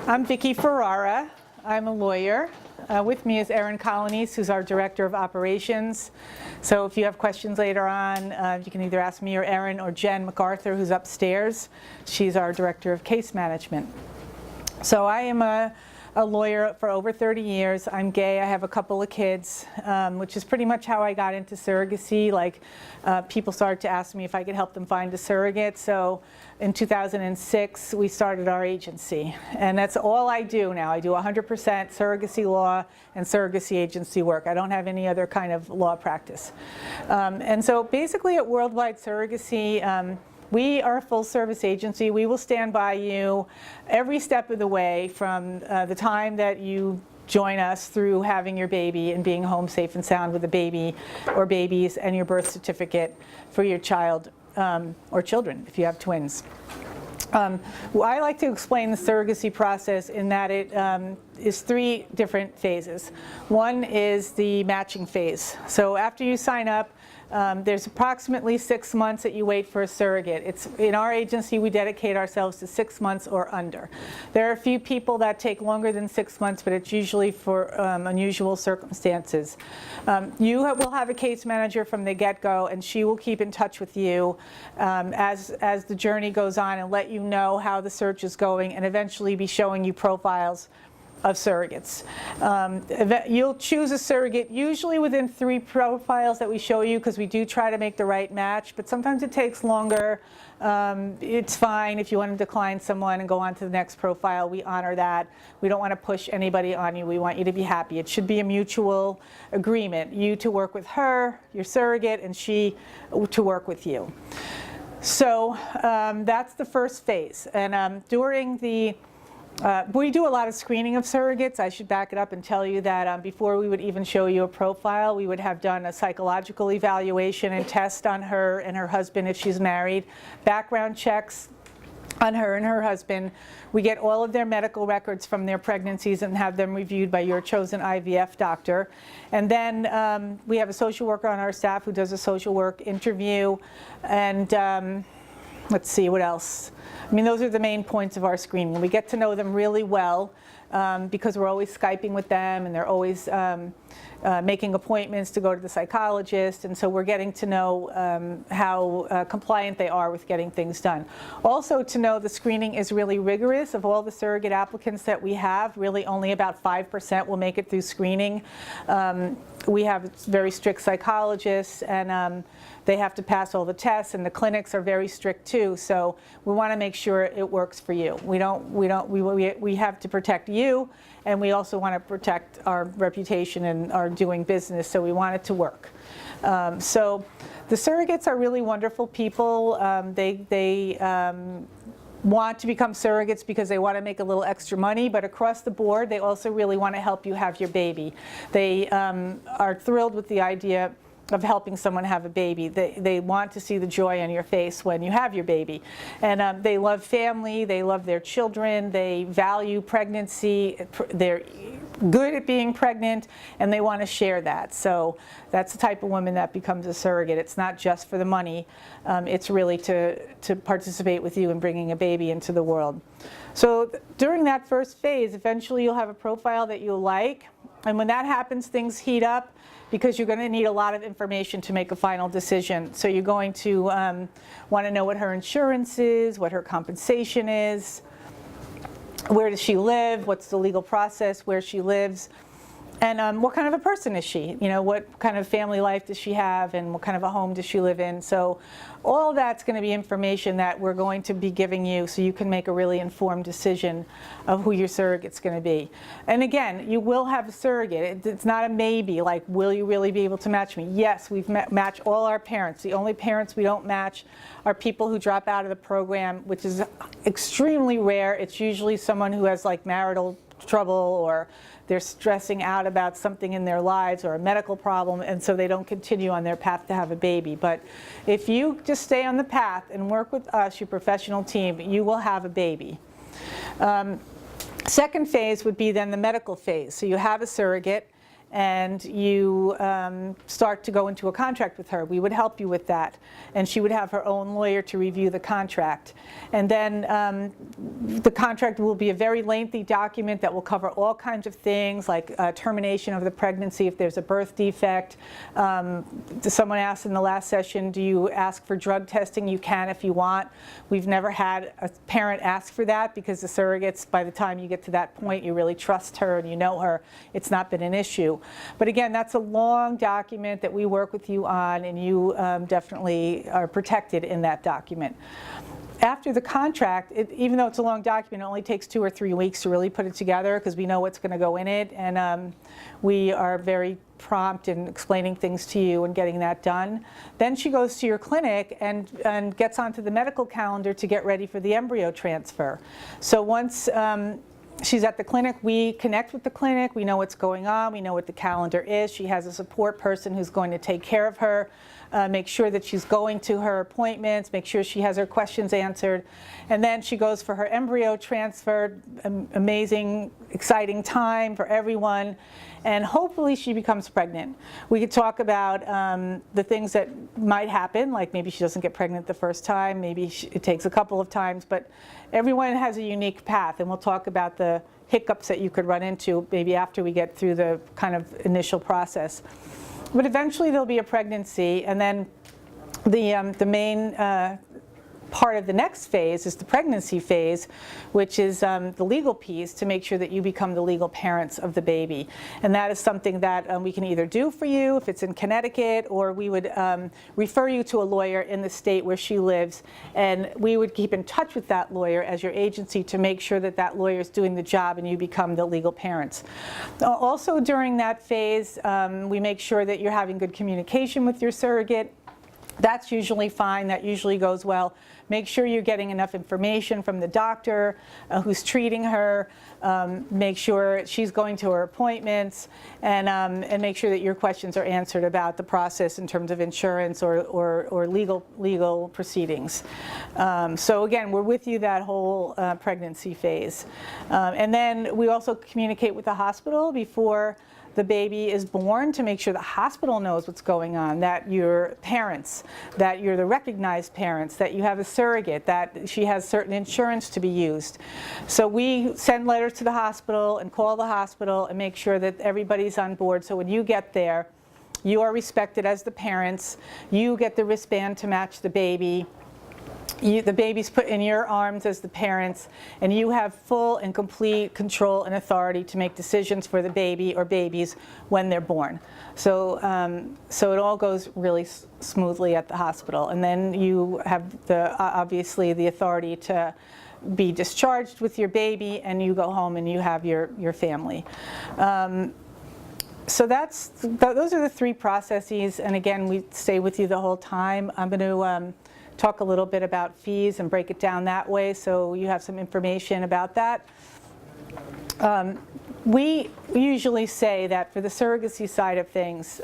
I'm Vicki Ferrara. I'm a lawyer. With me is Erin Colonies, who's our Director of Operations. So if you have questions later on, you can either ask me or Erin or Jen MacArthur, who's upstairs. She's our Director of Case Management. So I am a lawyer for over 30 years. I'm gay. I have a couple of kids, which is pretty much how I got into surrogacy. Like, people started to ask me if I could help them find a surrogate. So in 2006, we started our agency. And that's all I do now. I do 100% surrogacy law and surrogacy agency work. I don't have any other kind of law practice. And so basically at Worldwide Surrogacy, we are a full-service agency. We will stand by you every step of the way from the time that you join us through having your baby and being home safe and sound with a baby or babies and your birth certificate for your child or children if you have twins. Well, I like to explain the surrogacy process in that it is 3 different phases. One is the matching phase. So after you sign up, there's approximately 6 months that you wait for a surrogate. In our agency, we dedicate ourselves to 6 months or under. There are a few people that take longer than 6 months, but it's usually for unusual circumstances. You will have a case manager from the get-go, and she will keep in touch with you as the journey goes on and let you know how the search is going and eventually be showing you profiles of surrogates. You'll choose a surrogate usually within 3 profiles that we show you, because we do try to make the right match, but sometimes it takes longer. It's fine if you want to decline someone and go on to the next profile. We honor that. We don't want to push anybody on you. We want you to be happy. It should be a mutual agreement. You to work with her, your surrogate, and she to work with you. So that's the first phase. And during the we do a lot of screening of surrogates. I should back it up and tell you that before we would even show you a profile, we would have done a psychological evaluation and test on her and her husband if she's married, background checks on her and her husband. We get all of their medical records from their pregnancies and have them reviewed by your chosen IVF doctor. And then we have a social worker on our staff who does a social work interview. And let's see, what else? I mean, those are the main points of our screening. We get to know them really well because we're always Skyping with them, and they're always making appointments to go to the psychologist, and so we're getting to know how compliant they are with getting things done. Also to know the screening is really rigorous. Of all the surrogate applicants that we have, really only about 5% will make it through screening. We have very strict psychologists, and they have to pass all the tests, and the clinics are very strict too. So we want to make sure it works for you. We have to protect you, and we also want to protect our reputation and our doing business. So we want it to work. So the surrogates are really wonderful people. They want to become surrogates because they want to make a little extra money, but across the board, they also really want to help you have your baby. They are thrilled with the idea of helping someone have a baby. They want to see the joy on your face when you have your baby. And they love family, they love their children, they value pregnancy, they're good at being pregnant, and they want to share that. So that's the type of woman that becomes a surrogate. It's not just for the money, it's really to participate with you in bringing a baby into the world. So during that first phase, eventually you'll have a profile that you'll like, and when that happens, things heat up, because you're going to need a lot of information to make a final decision. So you're going to want to know what her insurance is, what her compensation is, where does she live, what's the legal process, where she lives, and what kind of a person is she? You know, what kind of family life does she have, and what kind of a home does she live in? So all that's going to be information that we're going to be giving you so you can make a really informed decision of who your surrogate's going to be. And again, you will have a surrogate. It's not a maybe, like, will you really be able to match me? Yes, we've matched all our parents. The only parents we don't match are people who drop out of the program, which is extremely rare. It's usually someone who has like marital trouble, or they're stressing out about something in their lives, or a medical problem, and so they don't continue on their path to have a baby. But if you just stay on the path and work with us, your professional team, you will have a baby. Second phase would be then the medical phase. So you have a surrogate, and you start to go into a contract with her. We would help you with that. And she would have her own lawyer to review the contract. And then the contract will be a very lengthy document that will cover all kinds of things, like termination of the pregnancy if there's a birth defect. Someone asked in the last session, do you ask for drug testing? You can if you want. We've never had a parent ask for that because the surrogates, by the time you get to that point, you really trust her and you know her. It's not been an issue. But again, that's a long document that we work with you on, and you definitely are protected in that document. After the contract, even though it's a long document, it only takes 2 or 3 weeks to really put it together because we know what's going to go in it, and we are very prompt in explaining things to you and getting that done. Then she goes to your clinic and gets onto the medical calendar to get ready for the embryo transfer. So once she's at the clinic, we connect with the clinic, we know what's going on, we know what the calendar is. She has a support person who's going to take care of her, make sure that she's going to her appointments, make sure she has her questions answered. And then she goes for her embryo transfer, amazing, exciting time for everyone. And hopefully she becomes pregnant. We could talk about the things that might happen, like maybe she doesn't get pregnant the first time, maybe it takes a couple of times, but everyone has a unique path, and we'll talk about the hiccups that you could run into maybe after we get through the kind of initial process. But eventually there'll be a pregnancy, and then the main part of the next phase is the pregnancy phase, which is the legal piece to make sure that you become the legal parents of the baby. And that is something that we can either do for you if it's in Connecticut, or we would refer you to a lawyer in the state where she lives, and we would keep in touch with that lawyer as your agency to make sure that that lawyer is doing the job and you become the legal parents. Also during that phase, we make sure that you're having good communication with your surrogate. That's usually fine, that usually goes well. Make sure you're getting enough information from the doctor who's treating her. Make sure she's going to her appointments, and make sure that your questions are answered about the process in terms of insurance or legal proceedings. So again, we're with you that whole pregnancy phase. And then we also communicate with the hospital before the baby is born to make sure the hospital knows what's going on, that you're parents, that you're the recognized parents, that you have a surrogate, that she has certain insurance to be used. So we send letters to the hospital and call the hospital and make sure that everybody's on board. So when you get there, you are respected as the parents. You get the wristband to match the baby. The baby's put in your arms as the parents, and you have full and complete control and authority to make decisions for the baby or babies when they're born. So, so it all goes really smoothly at the hospital, and then you have obviously the authority to be discharged with your baby, and you go home and you have your family. So those are the 3 processes, and again, we stay with you the whole time. I'm going to talk a little bit about fees and break it down that way so you have some information about that. We usually say that for the surrogacy side of things,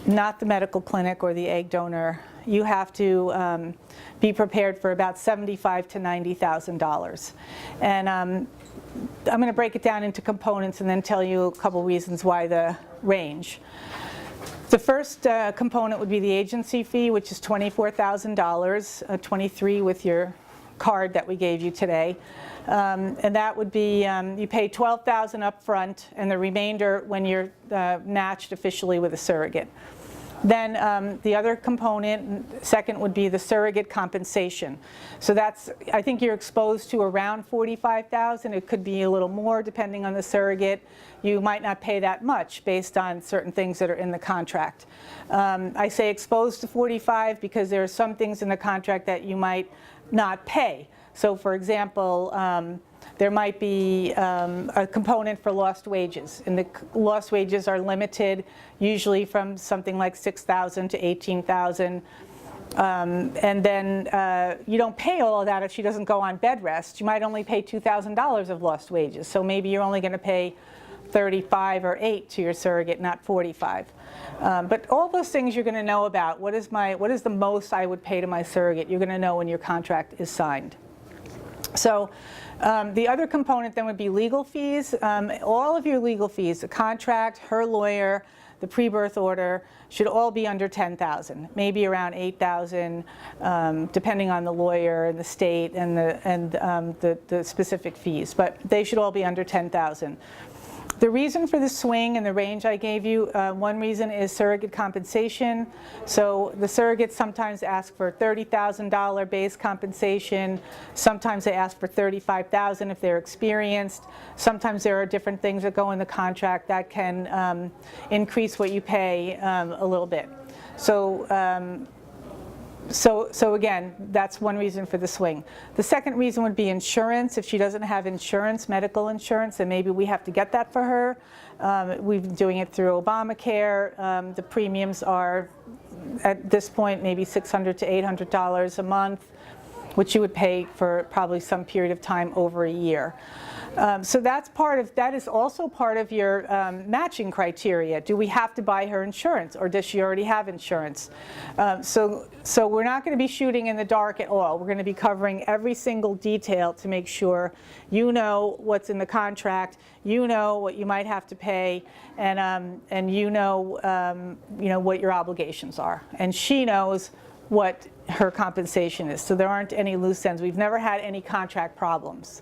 not the medical clinic or the egg donor, you have to be prepared for about $75,000 to $90,000. And I'm going to break it down into components and then tell you a couple reasons why the range. The first component would be the agency fee, which is $24,000, $23,000 with your card that we gave you today. And that would be, you pay $12,000 up front, and the remainder when you're matched officially with a surrogate. Then the other component, second, would be the surrogate compensation. So that's, I think you're exposed to around $45,000. It could be a little more depending on the surrogate. You might not pay that much based on certain things that are in the contract. I say exposed to 45 because there are some things in the contract that you might not pay. So for example, there might be a component for lost wages, and the lost wages are limited, usually from something like $6,000 to $18,000. And then you don't pay all of that if she doesn't go on bed rest. You might only pay $2,000 of lost wages. So maybe you're only going to pay 35 or 8 to your surrogate, not 45. But all those things you're going to know about. What is the most I would pay to my surrogate? You're going to know when your contract is signed. So the other component then would be legal fees. All of your legal fees, the contract, her lawyer, the pre-birth order, should all be under $10,000, maybe around $8,000, depending on the lawyer and the state and the specific fees. But they should all be under $10,000. The reason for the swing and the range I gave you, one reason is surrogate compensation. So the surrogates sometimes ask for $30,000 base compensation. Sometimes they ask for $35,000 if they're experienced. Sometimes there are different things that go in the contract that can increase what you pay a little bit. So again, that's one reason for the swing. The second reason would be insurance. If she doesn't have insurance, medical insurance, then maybe we have to get that for her. We've been doing it through Obamacare. The premiums are, at this point, maybe $600 to $800 a month, which you would pay for probably some period of time over a year. So that is also part of your matching criteria. Do we have to buy her insurance, or does she already have insurance? So we're not going to be shooting in the dark at all. We're going to be covering every single detail to make sure you know what's in the contract, you know what you might have to pay, and you know what your obligations are, and she knows what her compensation is. So there aren't any loose ends. We've never had any contract problems.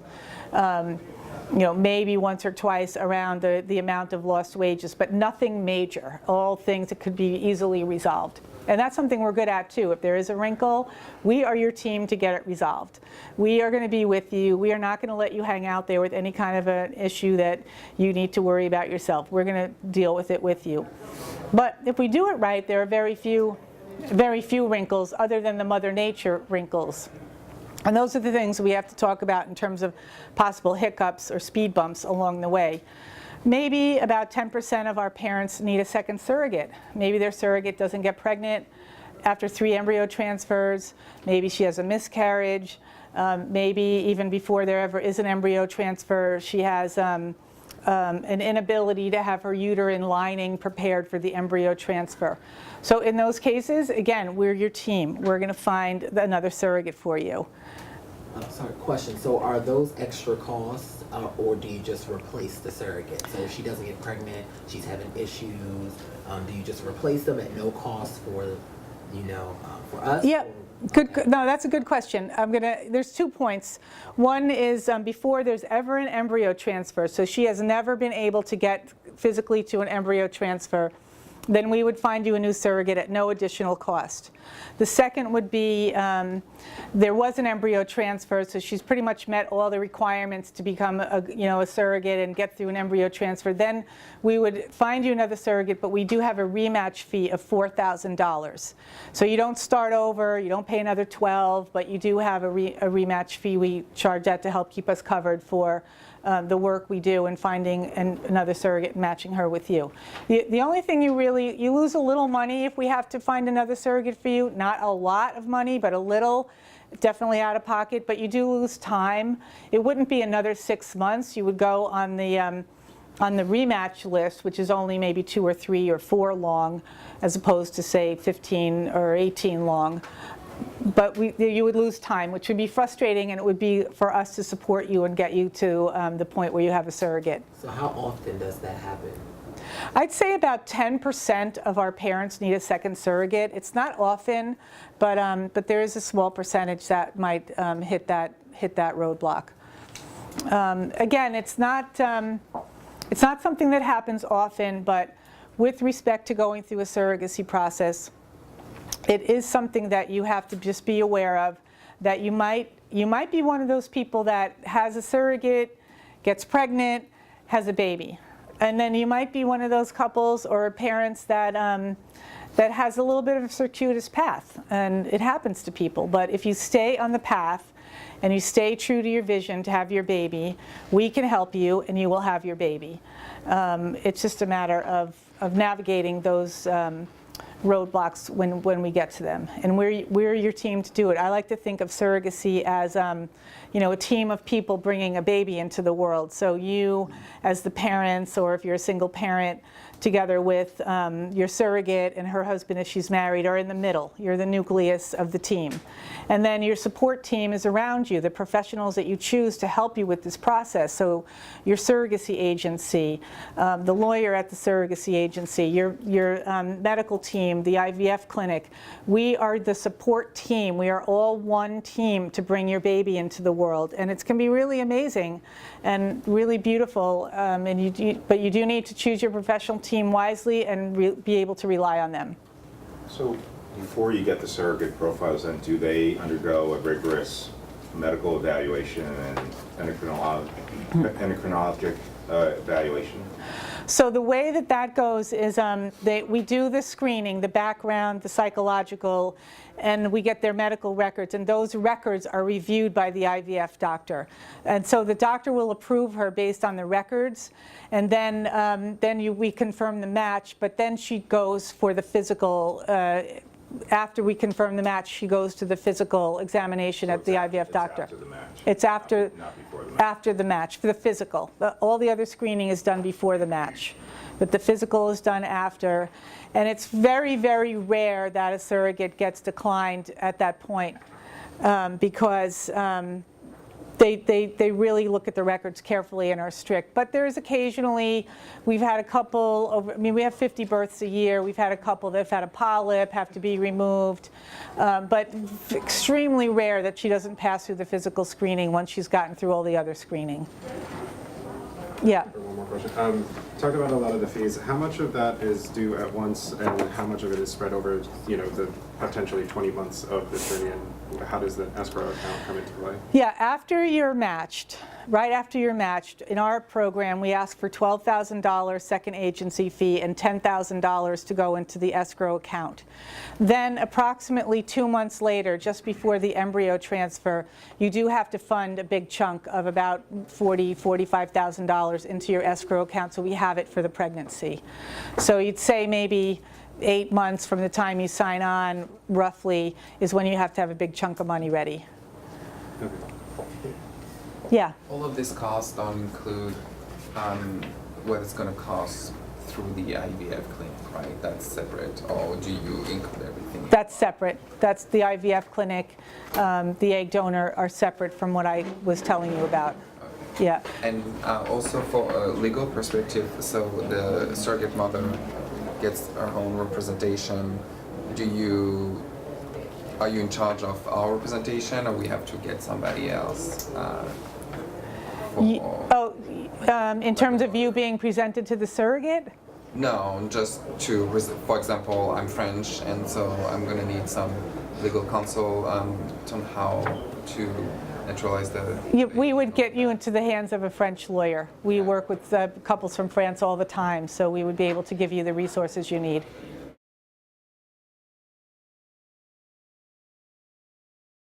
Maybe once or twice around the amount of lost wages, but nothing major, all things that could be easily resolved. And that's something we're good at too. If there is a wrinkle, we are your team to get it resolved. We are going to be with you. We are not going to let you hang out there with any kind of an issue that you need to worry about yourself. We're going to deal with it with you. But if we do it right, there are very few wrinkles other than the Mother Nature wrinkles. And those are the things we have to talk about in terms of possible hiccups or speed bumps along the way. Maybe about 10% of our parents need a second surrogate. Maybe their surrogate doesn't get pregnant after 3 embryo transfers. Maybe she has a miscarriage. Maybe even before there ever is an embryo transfer, she has an inability to have her uterine lining prepared for the embryo transfer. So in those cases, again, we're your team. We're going to find another surrogate for you. Sorry, question. So are those extra costs, or do you just replace the surrogate? So if she doesn't get pregnant, she's having issues, do you just replace them at no cost for, for us? Yeah. Good. No, that's a good question. There's 2 points. One is before there's ever an embryo transfer, so she has never been able to get physically to an embryo transfer, then we would find you a new surrogate at no additional cost. The second would be there was an embryo transfer, so she's pretty much met all the requirements to become a surrogate and get through an embryo transfer. Then we would find you another surrogate, but we do have a rematch fee of $4,000. So you don't start over, you don't pay another $12,000, but you do have a rematch fee. We charge that to help keep us covered for the work we do in finding another surrogate and matching her with you. The only thing you lose a little money if we have to find another surrogate for you. Not a lot of money, but a little, definitely out of pocket, but you do lose time. It wouldn't be another 6 months. You would go on the rematch list, which is only maybe 2 or 3 or 4 long, as opposed to say 15 or 18 long. But you would lose time, which would be frustrating, and it would be for us to support you and get you to the point where you have a surrogate. So how often does that happen? I'd say about 10% of our parents need a second surrogate. It's not often, but there is a small percentage that might hit that roadblock. Again, it's not something that happens often, but with respect to going through a surrogacy process, it is something that you have to just be aware of, that you might be one of those people that has a surrogate, gets pregnant, has a baby. And then you might be one of those couples or parents that has a little bit of a circuitous path, and it happens to people. But if you stay on the path and you stay true to your vision to have your baby, we can help you and you will have your baby. It's just a matter of navigating those roadblocks when we get to them. And we're your team to do it. I like to think of surrogacy as a team of people bringing a baby into the world. So you, as the parents, or if you're a single parent, together with your surrogate and her husband if she's married, are in the middle. You're the nucleus of the team. And then your support team is around you, the professionals that you choose to help you with this process. So your surrogacy agency, the lawyer at the surrogacy agency, your medical team, the IVF clinic. We are the support team. We are all one team to bring your baby into the world. And it can be really amazing and really beautiful. But you do need to choose your professional team wisely and be able to rely on them. So before you get the surrogate profiles, then do they undergo a rigorous medical evaluation and endocrinologic evaluation? So the way that goes is we do the screening, the background, the psychological, and we get their medical records, and those records are reviewed by the IVF doctor. And so the doctor will approve her based on the records, and then we confirm the match, but then she goes for the physical. After we confirm the match, she goes to the physical examination at the IVF doctor. After the match. It's after, not before the match. After the match, for the physical. All the other screening is done before the match, but the physical is done after. And it's very, very rare that a surrogate gets declined at that point because they really look at the records carefully and are strict. But there's occasionally, we've had a couple, we have 50 births a year. We've had a couple that have had a polyp, have to be removed. But extremely rare that she doesn't pass through the physical screening once she's gotten through all the other screening. Yeah. One more question. Talked about a lot of the fees. How much of that is due at once, and how much of it is spread over, the potentially 20 months of the journey, and how does the escrow account come into play? Yeah, after you're matched, right after you're matched, in our program we ask for $12,000 second agency fee and $10,000 to go into the escrow account. Then approximately 2 months later, just before the embryo transfer, you do have to fund a big chunk of about $45,000 into your escrow account, so we have it for the pregnancy. So you'd say maybe 8 months from the time you sign on, roughly, is when you have to have a big chunk of money ready. Okay. Yeah. All of these costs don't include what it's going to cost through the IVF clinic, right? That's separate, or do you include everything? That's separate. That's the IVF clinic, the egg donor are separate from what I was telling you about. Okay. Yeah. And also for a legal perspective, so the surrogate mother gets her own representation. Are you in charge of our representation, or we have to get somebody else? In terms of you being presented to the surrogate? No, just for example, I'm French, and so I'm going to need some legal counsel on how to naturalize the... We would get you into the hands of a French lawyer. We work with couples from France all the time, so we would be able to give you the resources you need.